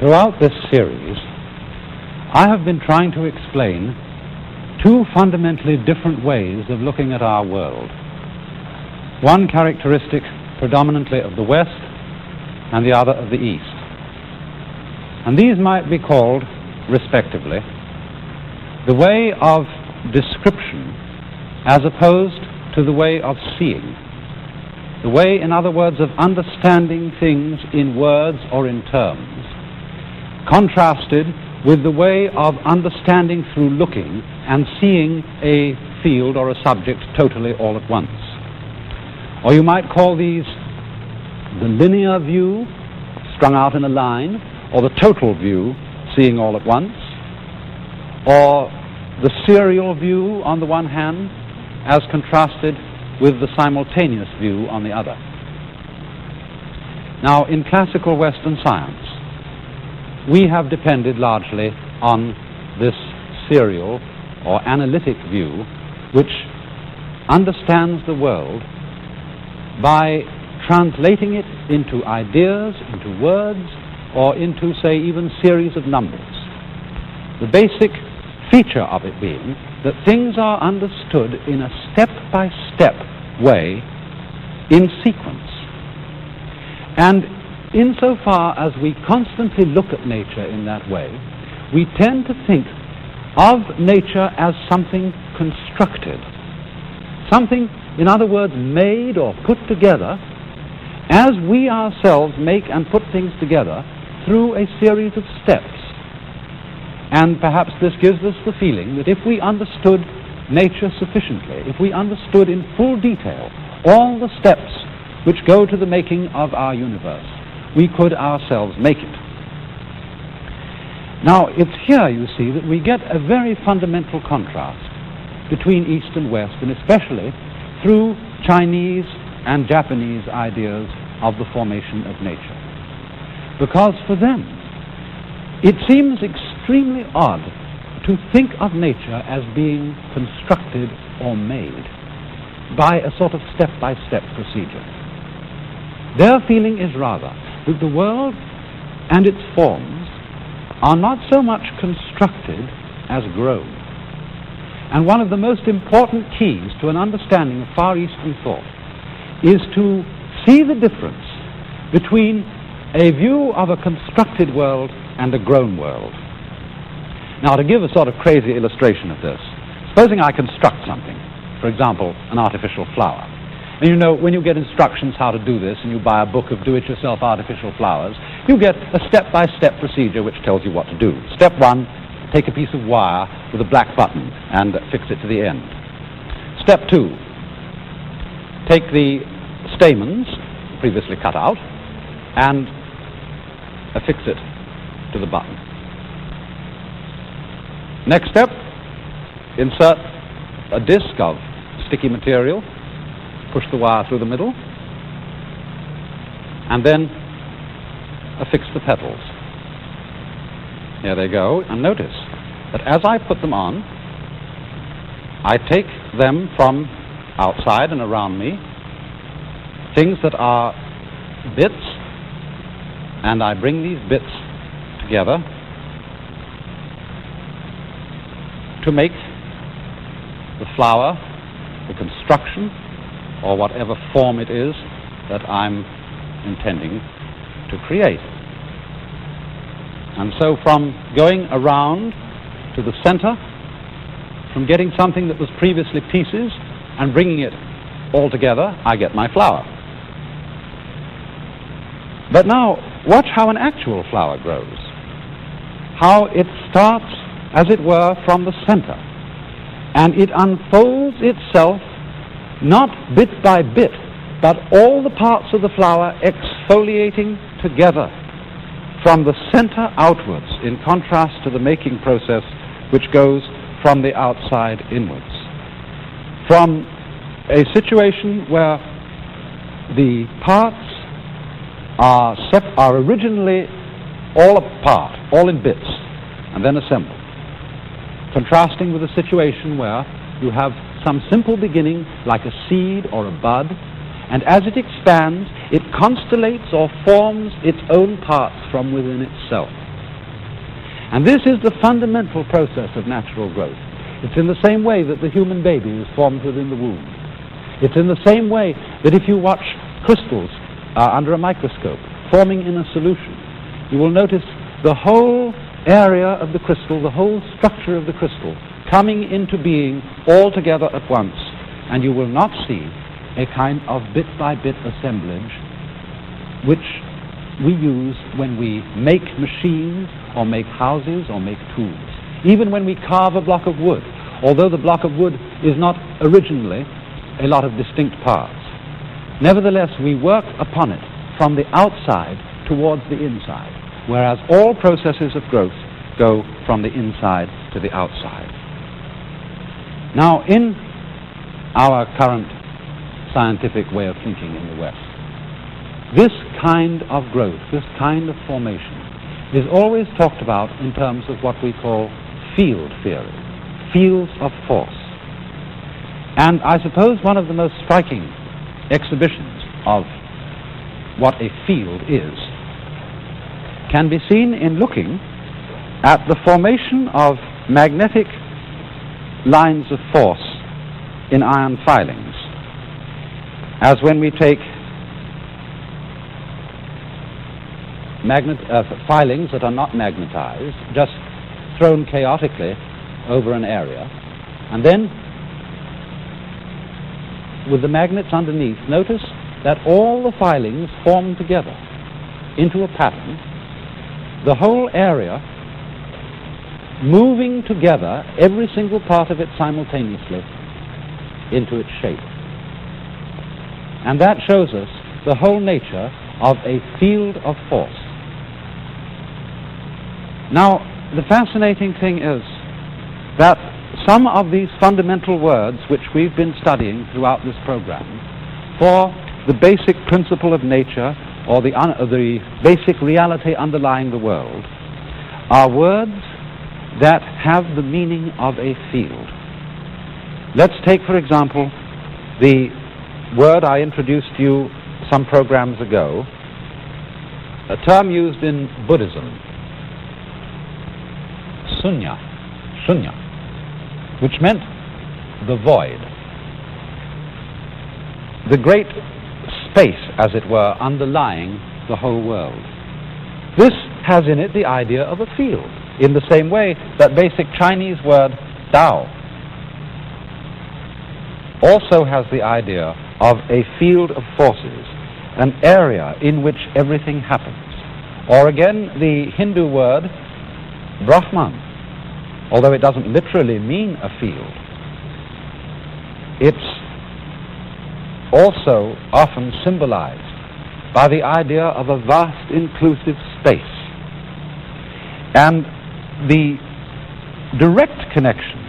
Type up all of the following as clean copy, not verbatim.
Throughout this series, I have been trying to explain two fundamentally different ways of looking at our world. One characteristic predominantly of the West and the other of the East. And these might be called, respectively, the way of description as opposed to the way of seeing. The way, in other words, of understanding things in words or in terms, contrasted with the way of understanding through looking and seeing a field or a subject totally all at once. Or you might call these the linear view, strung out in a line, or the total view, seeing all at once, or the serial view on the one hand, as contrasted with the simultaneous view on the other. Now, in classical Western science, we have depended largely on this serial or analytic view, which understands the world by translating it into ideas, into words, or into, say, even series of numbers. The basic feature of it being that things are understood in a step-by-step way in sequence. And insofar as we constantly look at nature in that way, we tend to think of nature as something constructed, something, in other words, made or put together as we ourselves make and put things together through a series of steps. And perhaps this gives us the feeling that if we understood nature sufficiently, if we understood in full detail all the steps which go to the making of our universe, we could ourselves make it. Now, it's here, you see, that we get a very fundamental contrast between East and West, and especially through Chinese and Japanese ideas of the formation of nature. Because for them, it seems extremely odd to think of nature as being constructed or made by a sort of step-by-step procedure. Their feeling is rather that the world and its forms are not so much constructed as grown. And one of the most important keys to an understanding of Far Eastern thought is to see the difference between a view of a constructed world and a grown world. Now, to give a sort of crazy illustration of this, supposing I construct something, for example, an artificial flower. And you know, when you get instructions how to do this, and you buy a book of do-it-yourself artificial flowers, you get a step-by-step procedure which tells you what to do. Step one, take a piece of wire with a black button and fix it to the end. Step two, take the stamens, previously cut out, and affix it to the button. Next step, insert a disc of sticky material, push the wire through the middle, and then affix the petals. Here they go, and notice that as I put them on, I take them from outside and around me, things that are bits, and I bring these bits together to make the flower, the construction, or whatever form it is that I'm intending to create. And so from going around to the center, from getting something that was previously pieces and bringing it all together, I get my flower. But now, watch how an actual flower grows. How it starts, as it were, from the center. And it unfolds itself not bit by bit, but all the parts of the flower exfoliating together from the center outwards, in contrast to the making process which goes from the outside inwards. From a situation where the parts are originally all apart, all in bits, and then assembled, contrasting with a situation where you have some simple beginning like a seed or a bud, and as it expands, it constellates or forms its own parts from within itself. And this is the fundamental process of natural growth. It's in the same way that the human baby is formed within the womb. It's in the same way that if you watch crystals under a microscope forming in a solution, you will notice the whole area of the crystal, the whole structure of the crystal coming into being all together at once, and you will not see a kind of bit-by-bit assemblage which we use when we make machines or make houses or make tools. Even when we carve a block of wood, although the block of wood is not originally a lot of distinct parts, nevertheless we work upon it from the outside towards the inside, whereas all processes of growth go from the inside to the outside. Now, in our current scientific way of thinking in the West, this kind of growth, this kind of formation, is always talked about in terms of what we call field theory, fields of force. And I suppose one of the most striking exhibitions of what a field is can be seen in looking at the formation of magnetic lines of force in iron filings, as when we take filings that are not magnetized, just thrown chaotically over an area, and then with the magnets underneath, notice that all the filings form together into a pattern, the whole area moving together, every single part of it simultaneously, into its shape. And that shows us the whole nature of a field of force. Now, the fascinating thing is that some of these fundamental words which we've been studying throughout this program for the basic principle of nature or the basic reality underlying the world are words that have the meaning of a field. Let's take, for example, the word I introduced to you some programs ago, a term used in Buddhism, sunya, which meant the void, the great space, as it were, underlying the whole world. This has in it the idea of a field, in the same way that basic Chinese word Dao also has the idea of a field of forces, an area in which everything happens. Or again, the Hindu word Brahman, although it doesn't literally mean a field, it's also often symbolized by the idea of a vast inclusive space. And the direct connection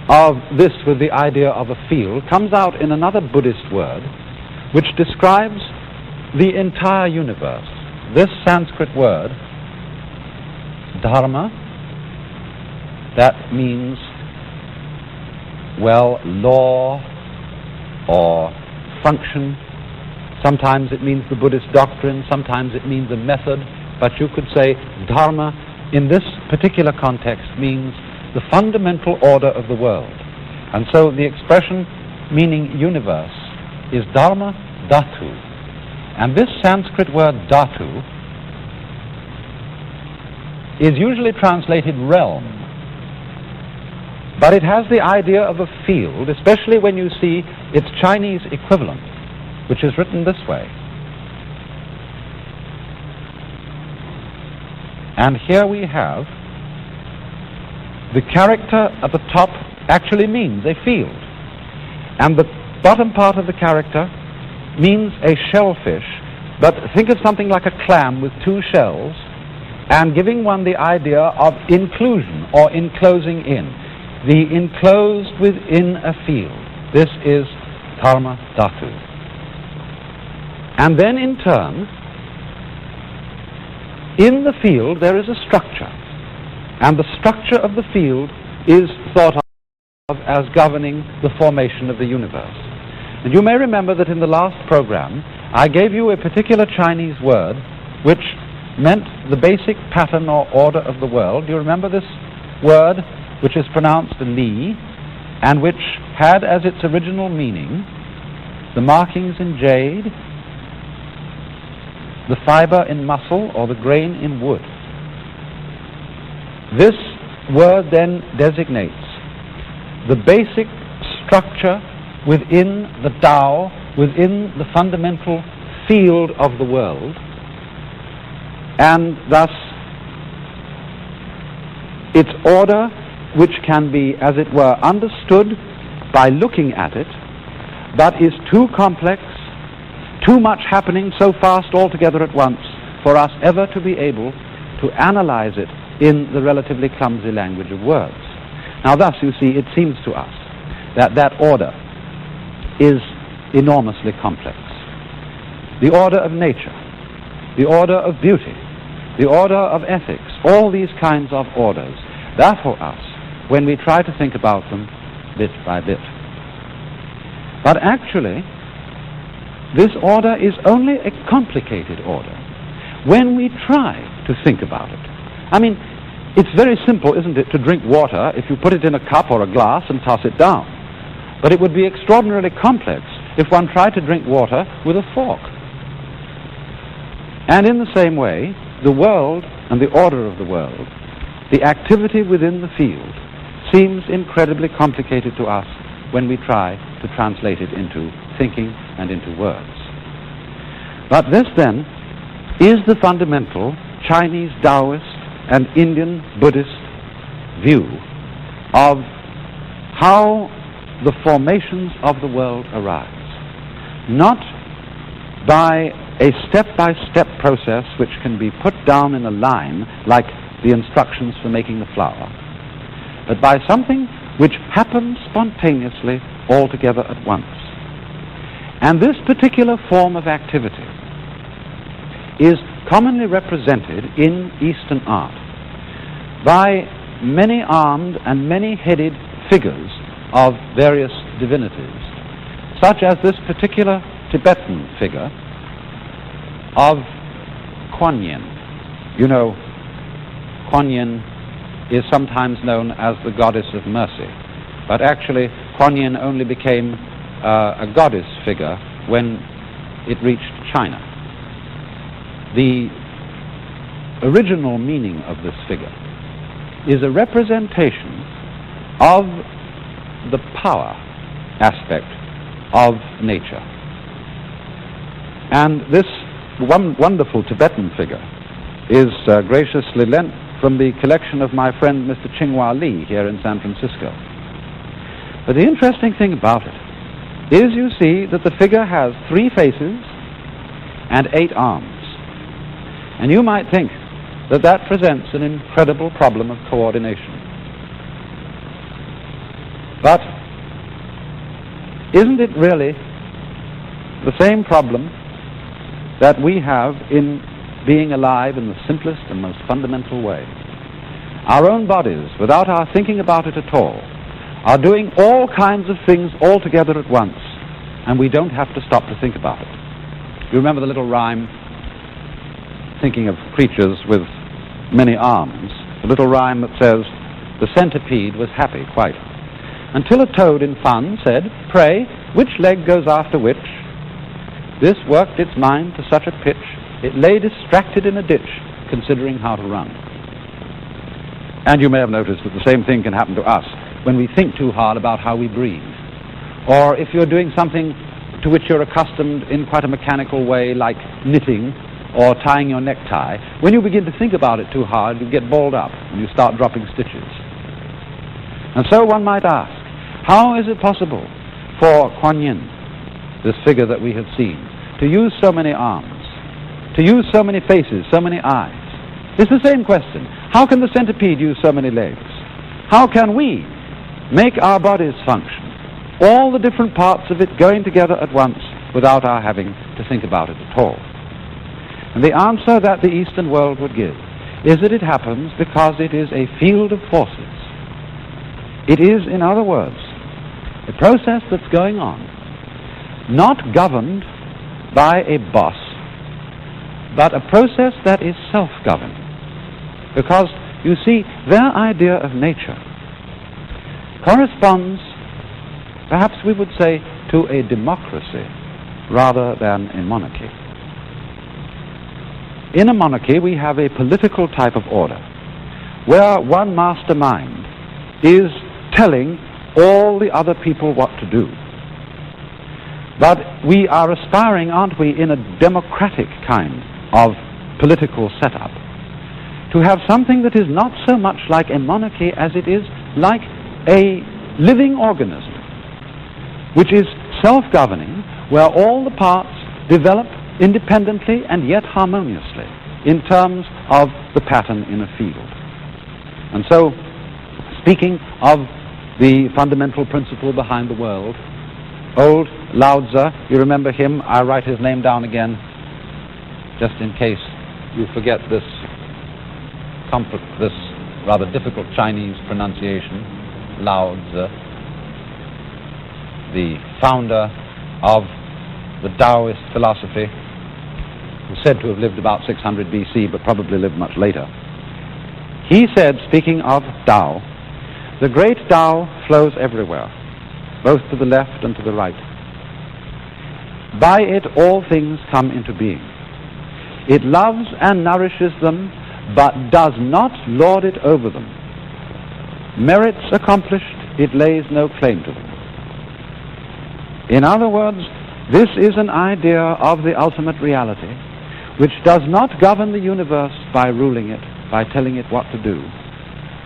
of this with the idea of a field comes out in another Buddhist word which describes the entire universe. This Sanskrit word, dharma, that means, well, law or function. Sometimes it means the Buddhist doctrine, sometimes it means a method, but you could say dharma in this particular context means the fundamental order of the world. And so the expression meaning universe is dharma dhatu. And this Sanskrit word dhatu is usually translated realm, but it has the idea of a field, especially when you see its Chinese equivalent, which is written this way. And here we have the character at the top actually means a field, and the bottom part of the character means a shellfish, but think of something like a clam with two shells and giving one the idea of inclusion or enclosing in, the enclosed within a field. This is dharma dhatu. And then in turn, in the field there is a structure, and the structure of the field is thought of as governing the formation of the universe. And you may remember that in the last program I gave you a particular Chinese word which meant the basic pattern or order of the world. Do you remember this word, which is pronounced Li, and which had as its original meaning the markings in jade, the fiber in muscle, or the grain in wood? This word then designates the basic structure within the Tao, within the fundamental field of the world, and thus its order, which can be, as it were, understood by looking at it, but is too complex, too much happening so fast altogether at once for us ever to be able to analyze it in the relatively clumsy language of words. Now thus, you see, it seems to us that that order is enormously complex. The order of nature, the order of beauty, the order of ethics, all these kinds of orders, baffle us when we try to think about them bit by bit. But actually, this order is only a complicated order when we try to think about it. I mean, it's very simple, isn't it, to drink water if you put it in a cup or a glass and toss it down. But it would be extraordinarily complex if one tried to drink water with a fork. And in the same way, the world and the order of the world, the activity within the field, seems incredibly complicated to us when we try to translate it into thinking and into words. But this, then, is the fundamental Chinese Taoist and Indian Buddhist view of how the formations of the world arise. Not by a step-by-step process which can be put down in a line like the instructions for making the flower, but by something which happens spontaneously altogether at once. And this particular form of activity is commonly represented in Eastern art by many-armed and many-headed figures of various divinities, such as this particular Tibetan figure of Kuan Yin. You know, Kuan Yin is sometimes known as the goddess of mercy, but actually Kuan Yin only became a goddess figure when it reached China. The original meaning of this figure is a representation of the power aspect of nature. And this wonderful Tibetan figure is graciously lent from the collection of my friend Mr. Qinghua Li here in San Francisco. But the interesting thing about it is, you see, that the figure has 3 faces and 8 arms. And you might think that that presents an incredible problem of coordination. But isn't it really the same problem that we have in being alive in the simplest and most fundamental way? Our own bodies, without our thinking about it at all, are doing all kinds of things all together at once, and we don't have to stop to think about it. You remember the little rhyme, thinking of creatures with many arms, the little rhyme that says, "The centipede was happy quite, until a toad in fun said, 'Pray, which leg goes after which?' This worked its mind to such a pitch, it lay distracted in a ditch, considering how to run." And you may have noticed that the same thing can happen to us when we think too hard about how we breathe. Or if you're doing something to which you're accustomed in quite a mechanical way, like knitting or tying your necktie, when you begin to think about it too hard, you get balled up and you start dropping stitches. And so one might ask, how is it possible for Kuan Yin, this figure that we have seen, to use so many arms, to use so many faces, so many eyes? It's the same question. How can the centipede use so many legs? How can we make our bodies function, all the different parts of it going together at once without our having to think about it at all? And the answer that the Eastern world would give is that it happens because it is a field of forces. It is, in other words, a process that's going on, not governed by a boss, but a process that is self-governing. Because, you see, their idea of nature corresponds, perhaps we would say, to a democracy rather than a monarchy. In a monarchy, we have a political type of order where one mastermind is telling all the other people what to do. But we are aspiring, aren't we, in a democratic kind of political setup, to have something that is not so much like a monarchy as it is like a living organism, which is self-governing, where all the parts develop independently and yet harmoniously in terms of the pattern in a field. And so, speaking of the fundamental principle behind the world, old Lao Tzu, you remember him? I write his name down again, just in case you forget this rather difficult Chinese pronunciation. Lao Tzu, the founder of the Taoist philosophy, who's said to have lived about 600 BC, but probably lived much later. He said, speaking of Tao, the great Tao flows everywhere, both to the left and to the right. By it all things come into being. It loves and nourishes them, but does not lord it over them. Merits accomplished, it lays no claim to them. In other words, this is an idea of the ultimate reality, which does not govern the universe by ruling it, by telling it what to do,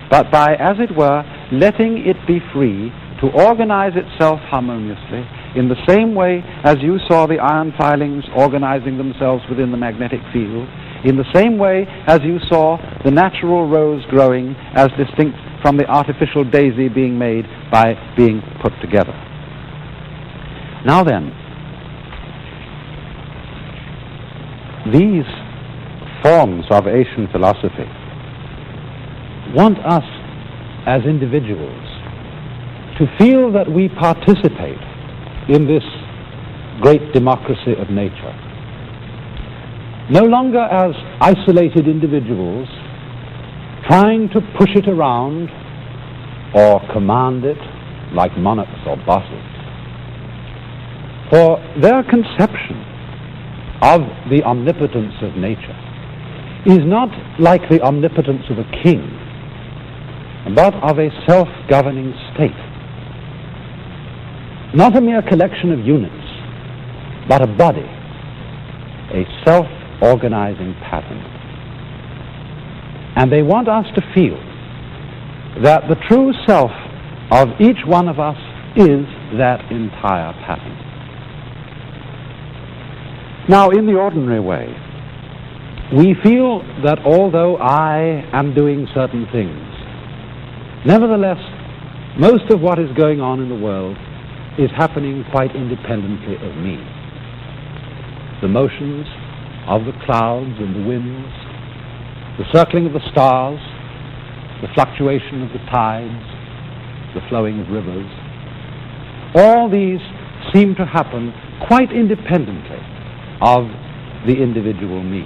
but by, as it were, letting it be free to organize itself harmoniously in the same way as you saw the iron filings organizing themselves within the magnetic field, in the same way as you saw the natural rose growing as distinct from the artificial daisy being made by being put together. Now then, these forms of Asian philosophy want us as individuals to feel that we participate in this great democracy of nature, no longer as isolated individuals trying to push it around or command it like monarchs or bosses. For their conception of the omnipotence of nature is not like the omnipotence of a king, but of a self-governing state. Not a mere collection of units, but a body, a self-organizing pattern. And they want us to feel that the true self of each one of us is that entire pattern. Now, in the ordinary way, we feel that although I am doing certain things, nevertheless, most of what is going on in the world is happening quite independently of me. The motions of the clouds and the winds, the circling of the stars, the fluctuation of the tides, the flowing of rivers, all these seem to happen quite independently of the individual me.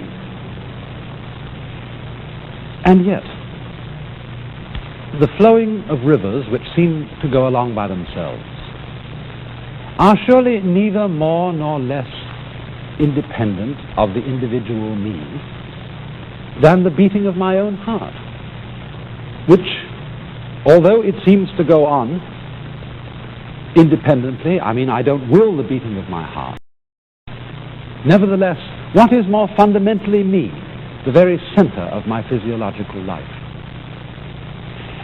And yet, the flowing of rivers, which seem to go along by themselves, are surely neither more nor less independent of the individual me than the beating of my own heart, which, although it seems to go on independently, I don't will the beating of my heart. Nevertheless, what is more fundamentally me? The very center of my physiological life.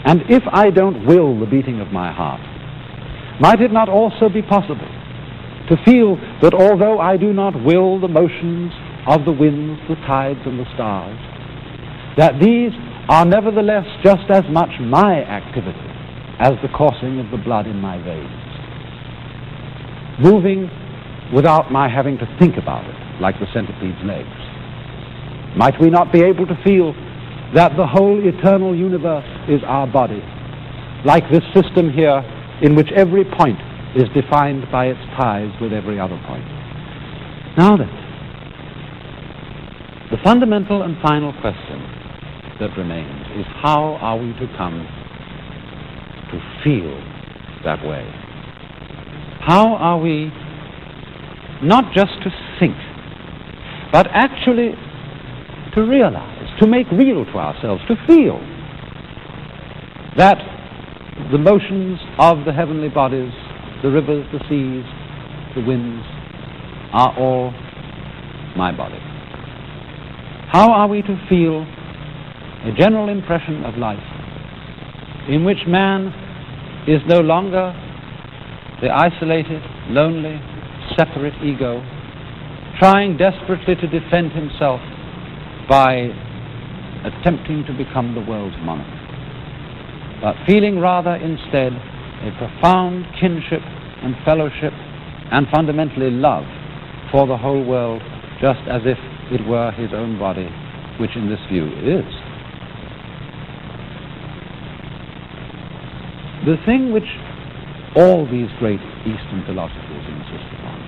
And if I don't will the beating of my heart, might it not also be possible to feel that although I do not will the motions of the winds, the tides, and the stars, that these are nevertheless just as much my activity as the coursing of the blood in my veins, moving without my having to think about it, like the centipede's legs? Might we not be able to feel that the whole eternal universe is our body, like this system here in which every point is defined by its ties with every other point? Now then, The fundamental and final question that remains is, how are we to come to feel that way? How are we not just to think, but actually to realize, to make real to ourselves, to feel that the motions of the heavenly bodies, the rivers, the seas, the winds, are all my body? How are we to feel a general impression of life in which man is no longer the isolated, lonely, separate ego, trying desperately to defend himself by attempting to become the world's monarch, but feeling rather instead a profound kinship and fellowship and fundamentally love for the whole world, just as if it were his own body, which in this view it is. The thing which all these great Eastern philosophers insist upon,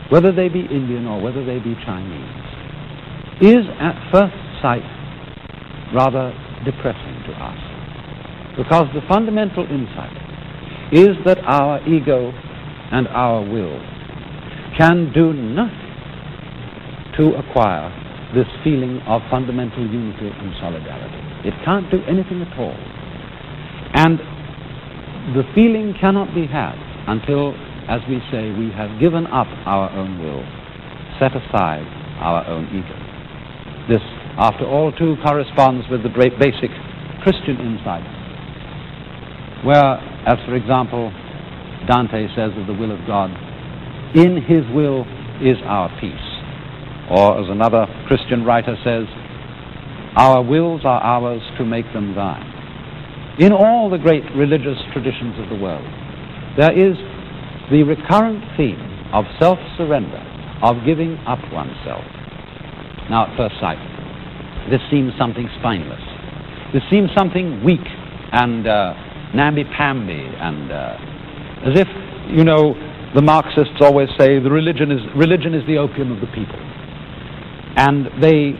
whether they be Indian or whether they be Chinese, is at first sight rather depressing to us, because the fundamental insight is that our ego and our will can do nothing to acquire this feeling of fundamental unity and solidarity. It can't do anything at all. And the feeling cannot be had until, as we say, we have given up our own will, set aside our own ego. This, after all, too corresponds with the great basic Christian insight, where, as for example, Dante says of the will of God, in his will is our peace. Or, as another Christian writer says, our wills are ours to make them thine. In all the great religious traditions of the world, there is the recurrent theme of self-surrender, of giving up oneself. Now, at first sight, this seems something spineless. This seems something weak and namby-pamby, and as if, you know, the Marxists always say the religion is the opium of the people. And they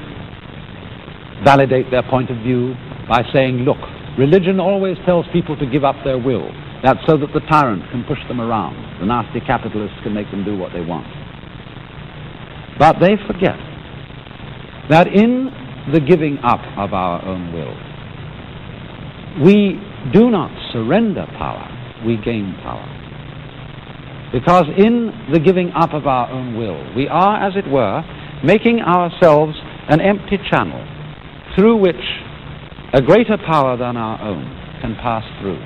validate their point of view by saying, look, religion always tells people to give up their will. That's so that the tyrant can push them around. The nasty capitalists can make them do what they want. But they forget that in the giving up of our own will, we do not surrender power, we gain power. Because in the giving up of our own will, we are, as it were, making ourselves an empty channel through which a greater power than our own can pass through.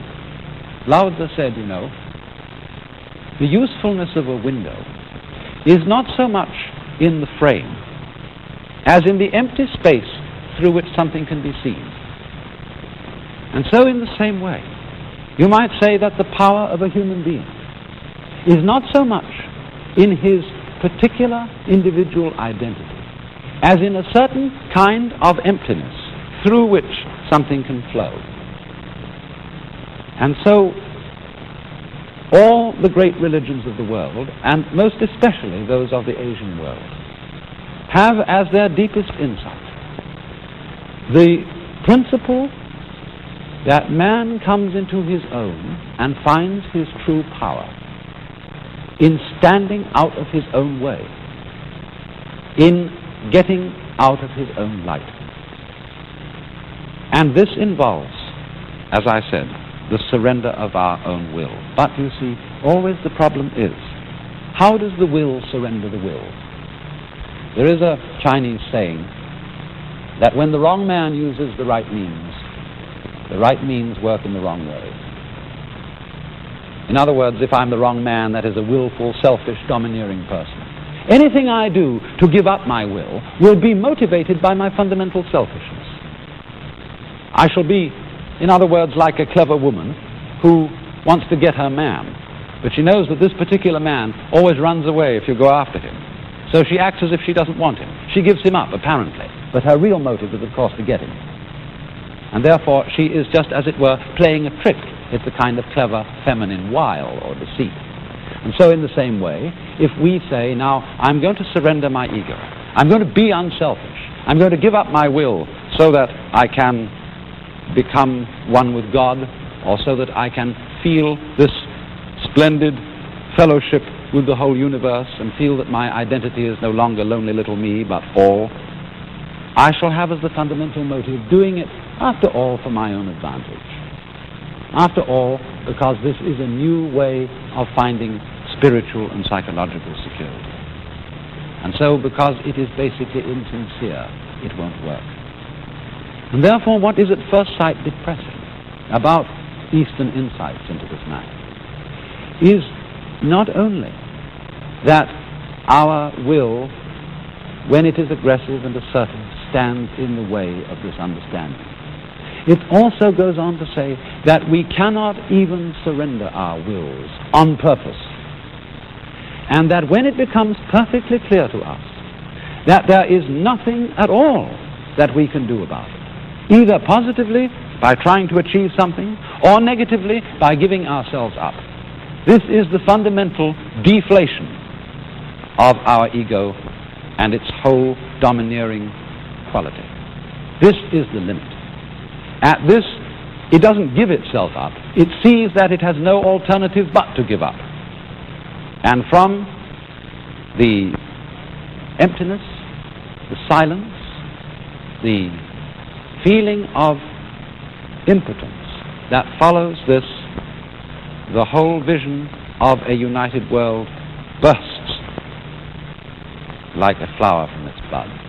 Lao Tzu said, you know, the usefulness of a window is not so much in the frame as in the empty space through which something can be seen. And so in the same way, you might say that the power of a human being is not so much in his particular individual identity as in a certain kind of emptiness through which something can flow. And so all the great religions of the world, and most especially those of the Asian world, have as their deepest insight the principle that man comes into his own and finds his true power in standing out of his own way, in getting out of his own light. And this involves, as I said, the surrender of our own will. But you see, always the problem is, how does the will surrender the will? There is a Chinese saying that when the wrong man uses the right means work in the wrong way. In other words, if I'm the wrong man, that is a willful, selfish, domineering person. Anything I do to give up my will be motivated by my fundamental selfishness. I shall be, in other words, like a clever woman who wants to get her man, but she knows that this particular man always runs away if you go after him. So she acts as if she doesn't want him. She gives him up, apparently, but her real motive is, of course, to get him. And therefore, she is just, as it were, playing a trick. It's a kind of clever feminine wile or deceit. And so in the same way, if we say, now, I'm going to surrender my ego, I'm going to be unselfish, I'm going to give up my will so that I can become one with God, or so that I can feel this splendid fellowship with the whole universe and feel that my identity is no longer lonely little me, but all. I shall have as the fundamental motive doing it, after all, for my own advantage. After all, because this is a new way of finding spiritual and psychological security. And so, because it is basically insincere, it won't work. And therefore, what is at first sight depressing about Eastern insights into this matter is not only that our will, when it is aggressive and assertive, stands in the way of this understanding. It also goes on to say that we cannot even surrender our wills on purpose. And that when it becomes perfectly clear to us that there is nothing at all that we can do about it, either positively by trying to achieve something, or negatively by giving ourselves up, this is the fundamental deflation of our ego and its whole domineering quality. This is the limit. At this, it doesn't give itself up. It sees that it has no alternative but to give up. And from the emptiness, the silence, the feeling of impotence that follows this, the whole vision of a united world bursts like a flower from its bud.